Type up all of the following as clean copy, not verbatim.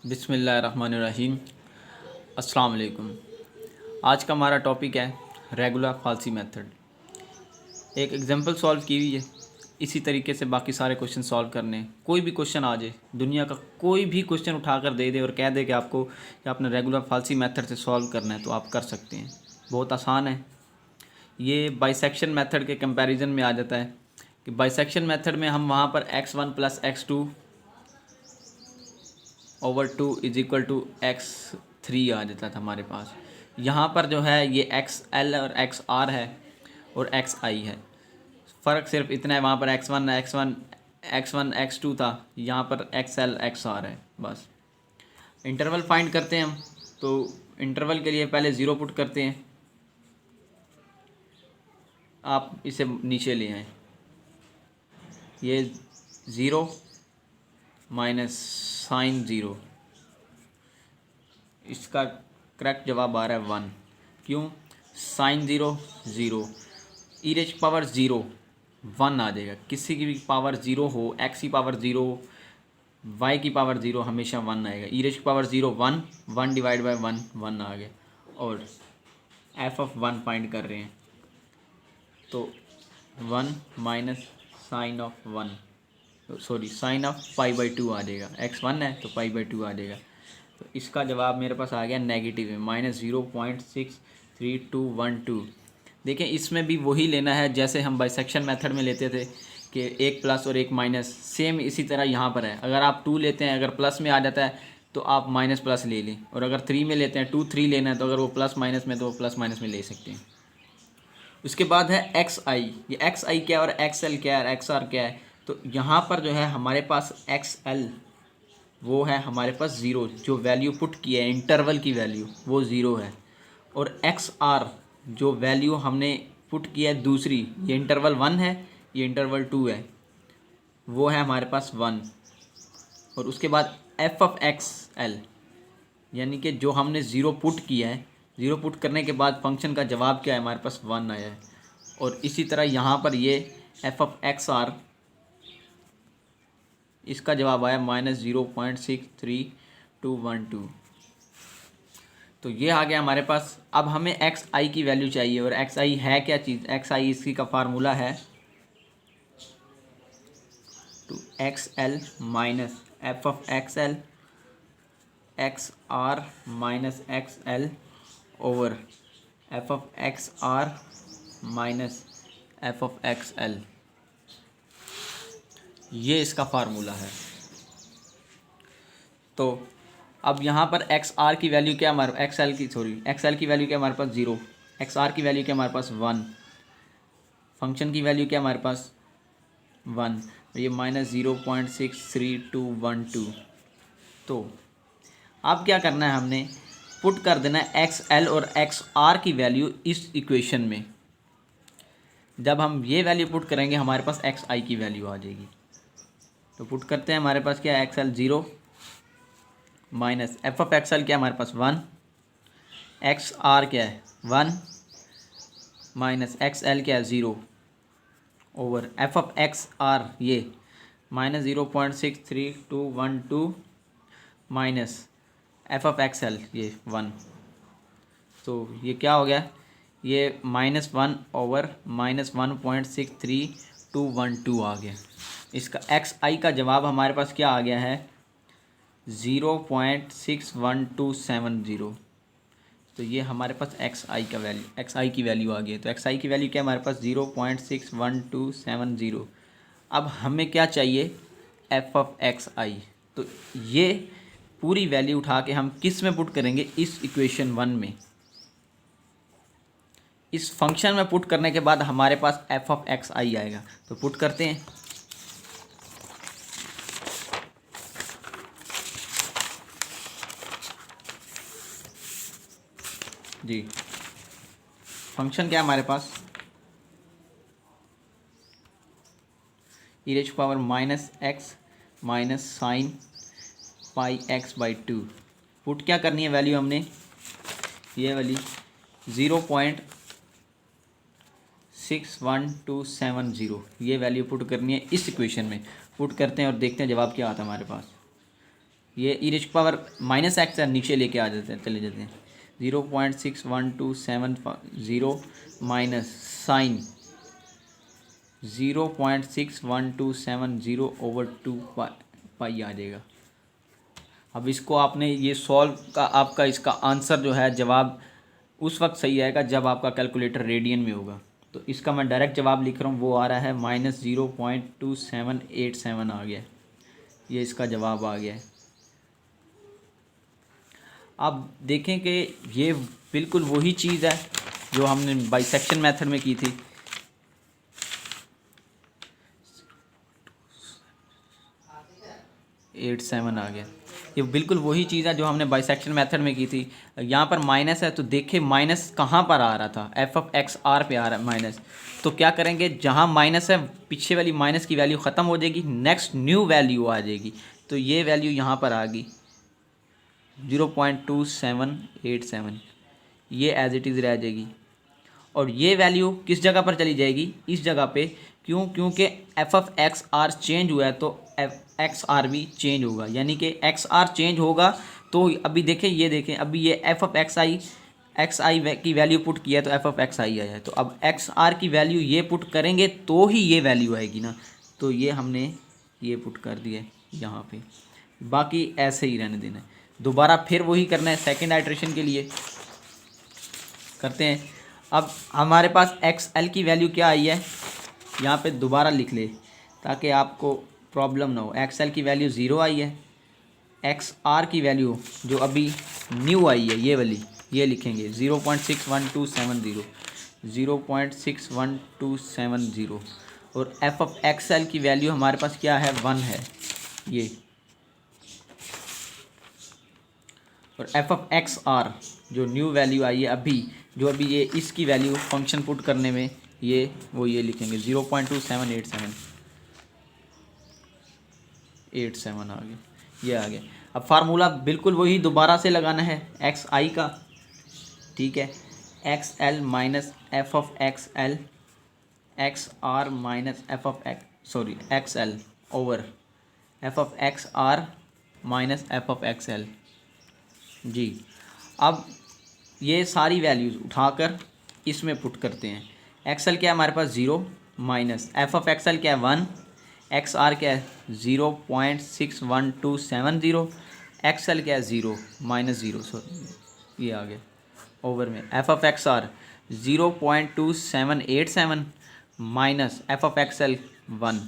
बिस्मिल्लाहिर्रहमानिर्रहीम। अस्सलाम वालेकुम। आज का हमारा टॉपिक है रेगुलर फाल्सी मेथड। एक एग्जांपल सॉल्व की हुई है, इसी तरीके से बाकी सारे क्वेश्चन सॉल्व करने हैं। कोई भी क्वेश्चन आ जाए, दुनिया का कोई भी क्वेश्चन उठा कर दे दे और कह दे कि आपको कि आपने रेगुलर फाल्सी मेथड से सॉल्व करना है, तो आप कर सकते हैं। बहुत आसान है। ये बाइसेक्शन मेथड के कंपैरिजन में आ जाता है कि बाइसेक्शन मेथड में हम वहाँ पर x1 + x2 over 2 is equal to x3 आ जाता था हमारे पास। यहाँ पर जो है ये xl और xr है और xi है। फ़र्क सिर्फ इतना है, वहाँ पर x1 x2 था, यहाँ पर xl xr है बस। इंटरवल फाइंड करते हैं हम, तो इंटरवल के लिए पहले ज़ीरो पुट करते हैं। आप इसे नीचे ले आएँ, ये ज़ीरो माइनस साइन ज़ीरो, इसका करेक्ट जवाब आ रहा है 1। क्यों? Sine zero zero, e raise power zero 1 आ जाएगा। किसी की भी पावर ज़ीरो हो, एक्स की पावर ज़ीरो, वाई की पावर ज़ीरो, हमेशा 1 आएगा। E raise power zero 1, 1 divide by 1 1 आ गया। और एफ ऑफ 1 फाइंड कर रहे हैं, तो 1 minus sine of 1, sorry sine of π/2 आ जाएगा। x1 है तो π/2 आ जाएगा। तो इसका जवाब मेरे पास आ गया नेगेटिव है, -0.63212। देखें, इसमें भी वही लेना है जैसे हम बाइसेक्शन मेथड में लेते थे कि एक प्लस और एक माइनस। सेम इसी तरह यहाँ पर है। अगर आप 2 लेते हैं, अगर प्लस में आ जाता है तो आप माइनस प्लस ले लें, और अगर 3 में लेते हैं, 2 3 लेना है, तो अगर वो प्लस माइनस में, तो वो प्लस माइनस में ले सकते हैं। उसके बाद है एक्स आई। ये एक्स आई क्या है और एक्स एल क्या है, एक्स आर क्या है। तो यहाँ पर जो है हमारे पास एक्स एल वो है हमारे पास ज़ीरो, जो वैल्यू पुट की है इंटरवल की वैल्यू वो ज़ीरो है। और एक्स आर जो वैल्यू हमने पुट की है दूसरी, ये इंटरवल 1 है, ये इंटरवल 2 है, वो है हमारे पास 1। और उसके बाद एफ ऑफ एक्स एल, यानी कि जो हमने ज़ीरो पुट किया है, ज़ीरो पुट करने के बाद फंक्शन का जवाब क्या है, हमारे पास 1 आया है। और इसी तरह यहाँ पर ये एफ ऑफ एक्स आर, इसका जवाब आया -0.63212। तो ये आ गया हमारे पास। अब हमें एक्स आई की वैल्यू चाहिए, और एक्स आई है क्या चीज़, एक्स आई इसकी का फार्मूला है two X L minus F of X L X R minus X L over F of X R minus F of X L. ये इसका फार्मूला है। तो अब यहाँ पर एक्स आर की वैल्यू क्या, हमारे एक्स एल की वैल्यू क्या हमारे पास 0, एक्स आर की वैल्यू क्या हमारे पास 1, फंक्शन की वैल्यू क्या हमारे पास 1, और ये -0.63212। तो अब क्या करना है, हमने पुट कर देना है एक्स एल और एक्स आर की वैल्यू इस इक्वेशन में। जब हम ये वैल्यू पुट करेंगे, हमारे पास एक्स आई की वैल्यू आ जाएगी। तो पुट करते हैं, हमारे पास क्या है, x L 0 minus F of X L क्या है हमारे पास 1, एक्स आर क्या है 1 माइनस एक्स एल क्या है 0 over F of X R ये -0.63212 minus F of X L ये 1। तो ये क्या हो गया, ये -1 ओवर -1.63212 आ गया। इसका एक्स आई का जवाब हमारे पास क्या आ गया है 0.61270। तो ये हमारे पास एक्स आई का वैल्यू, एक्स आई की वैल्यू आ गई है। तो एक्स आई की वैल्यू क्या है हमारे पास 0.61270। अब हमें क्या चाहिए, एफ ऑफ एक्स आई। तो ये पूरी वैल्यू उठा के हम किस में पुट करेंगे, इस इक्वेशन 1 में। इस फंक्शन में पुट करने के बाद हमारे पास एफ ऑफ एक्स आई आएगा। तो पुट करते हैं, जी फंक्शन क्या है हमारे पास, e raise power -x minus sine πx/2। Put क्या करनी है वैल्यू हमने, ये वाली 0.61270, ये वैल्यू पुट करनी है इस इक्वेशन में। पुट करते हैं और देखते हैं जवाब क्या आता है हमारे पास। ये e risk power minus x है, नीचे लेके आ जाते हैं, चले जाते हैं। 0.6127 माइनस साइन 0.61270 ओवर 2 पाई आ जाएगा। अब इसको आपने ये सॉल्व का, आपका इसका आंसर जो है जवाब उस वक्त सही आएगा जब आपका कैलकुलेटर रेडियन में होगा। तो इसका मैं डायरेक्ट जवाब लिख रहा हूँ, वो आ रहा है -0.2787 आ गया। ये इसका जवाब आ गया है। अब देखें कि ये बिल्कुल वही चीज़ है जो हमने बाइसेक्शन मेथड में की थी। 87 आ गया। ये बिल्कुल वही चीज़ है जो हमने बाइसेक्शन मेथड में की थी। यहाँ पर माइनस है तो देखिए माइनस कहाँ पर आ रहा था, f(x(r) पे आ रहा है माइनस। तो क्या करेंगे, जहाँ माइनस है पीछे वाली माइनस की वैल्यू ख़त्म हो जाएगी, नेक्स्ट न्यू वैल्यू आ जाएगी। तो ये वैल्यू यहाँ पर आ गई 0.2787, ये एज इट इज़ रह जाएगी। और ये वैल्यू किस जगह पर चली जाएगी, इस जगह पे। क्यों? क्योंकि f(x(r) चेंज हुआ है तो x(r) भी चेंज होगा, यानी कि x(r) चेंज होगा। तो अभी देखें, ये देखें, अभी ये f(xi) की वैल्यू पुट किया तो f(xi) आया है। तो अब x(r) की वैल्यू ये पुट करेंगे तो ही ये वैल्यू आएगी ना। तो ये हमने ये पुट कर दिया यहाँ पे, बाकी ऐसे ही रहने देना है। दोबारा फिर वही करना है, सेकेंड आइट्रेशन के लिए करते हैं। अब हमारे पास XL की वैल्यू क्या आई है, यहाँ पे दोबारा लिख ले ताकि आपको प्रॉब्लम ना हो। XL की वैल्यू 0 आई है। XR की वैल्यू जो अभी न्यू आई है, ये वाली, ये लिखेंगे 0.61270, 0.61270। और f(xl) की वैल्यू हमारे पास क्या है, 1 है ये। और f(xr) जो न्यू वैल्यू आई है अभी, जो अभी ये इसकी वैल्यू फंक्शन पुट करने में ये वो ये लिखेंगे 0.2787 आ गया, ये आ गया। अब फार्मूला बिल्कुल वही दोबारा से लगाना है xi का, ठीक है। xl minus f(xl), xr minus xl over f(xr) minus f(xl) जी। अब ये सारी वैल्यूज़ उठाकर इसमें पुट करते हैं। एक्सएल क्या है हमारे पास 0 माइनस f(xl) क्या है 1, XR क्या है 0.61270, XL क्या है 0 माइनस 0, सॉरी ये आ गया ओवर में f(xr) 0.2787 माइनस f(xl) 1।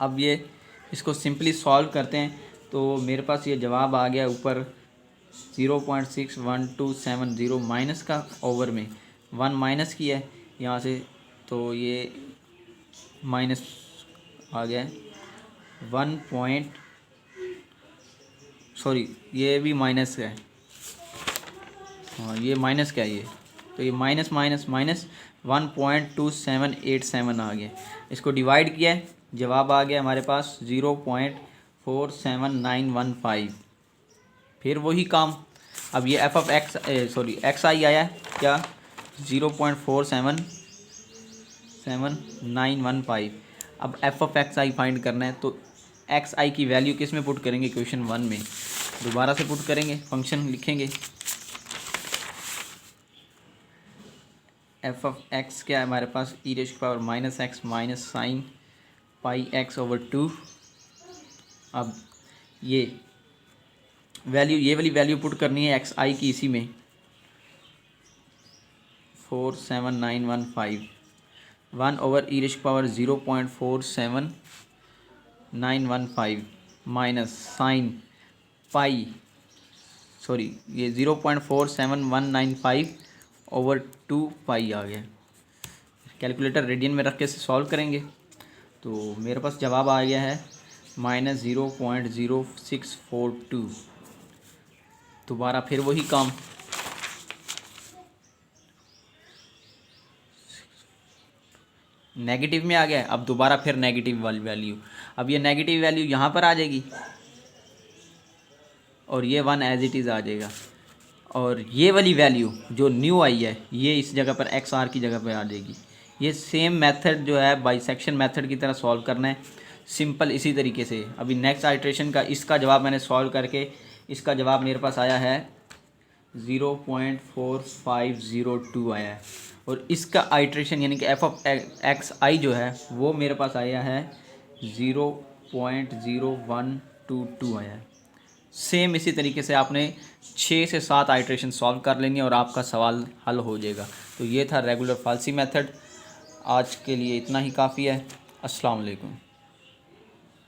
अब ये इसको सिंपली सॉल्व करते हैं तो मेरे पास ये जवाब आ गया ऊपर 0.61270 माइनस का ओवर में 1 माइनस किया है यहाँ से, तो ये माइनस आ गया 1 ये भी माइनस है, हाँ ये माइनस क्या है ये, तो ये माइनस माइनस माइनस 1.2787 आ गया। इसको डिवाइड किया है, जवाब आ गया हमारे पास 0.47915। फिर वही काम, अब ये xi आया है क्या 0.47915। अब f(xi) फाइंड करना है तो xi की वैल्यू किस में पुट करेंगे, क्वेश्चन 1 में दोबारा से पुट करेंगे, फंक्शन लिखेंगे f(x) क्या है हमारे पास e⁻⁻x minus sine pi x over 2। अब ये वैल्यू, ये वाली वैल्यू पुट करनी है xi की इसी में 47915, 1 over e⁻0.47915 minus sine pi, ये 0.47195 ओवर 2 पाई आ गया। कैलकुलेटर रेडियन में रख के सॉल्व करेंगे तो मेरे पास जवाब आ गया है -0.0642। दोबारा फिर वही काम, नेगेटिव में आ गया। अब दोबारा फिर नेगेटिव वाली वैल्यू, अब ये नेगेटिव वैल्यू यहाँ पर आ जाएगी और ये 1 एज इट इज़ आ जाएगा। और ये वाली वैल्यू जो न्यू आई है ये इस जगह पर XR की जगह पर आ जाएगी। ये सेम मेथड जो है बाइसेक्शन मेथड की तरह सॉल्व करना है। सिंपल इसी तरीके से। अभी नेक्स्ट आइट्रेशन का इसका जवाब मैंने सॉल्व करके इसका जवाब मेरे पास आया है 0.4502 आया है, और इसका आइट्रेशन यानी कि एफ ऑफ एक्स आई जो है वो मेरे पास आया है 0.0122 आया है। सेम इसी तरीके से आपने 6 से 7 आइट्रेशन सॉल्व कर लेंगे और आपका सवाल हल हो जाएगा। तो ये था रेगुलर फाल्सी मेथड। आज के लिए इतना ही काफ़ी है। अस्सलाम वालेकुम।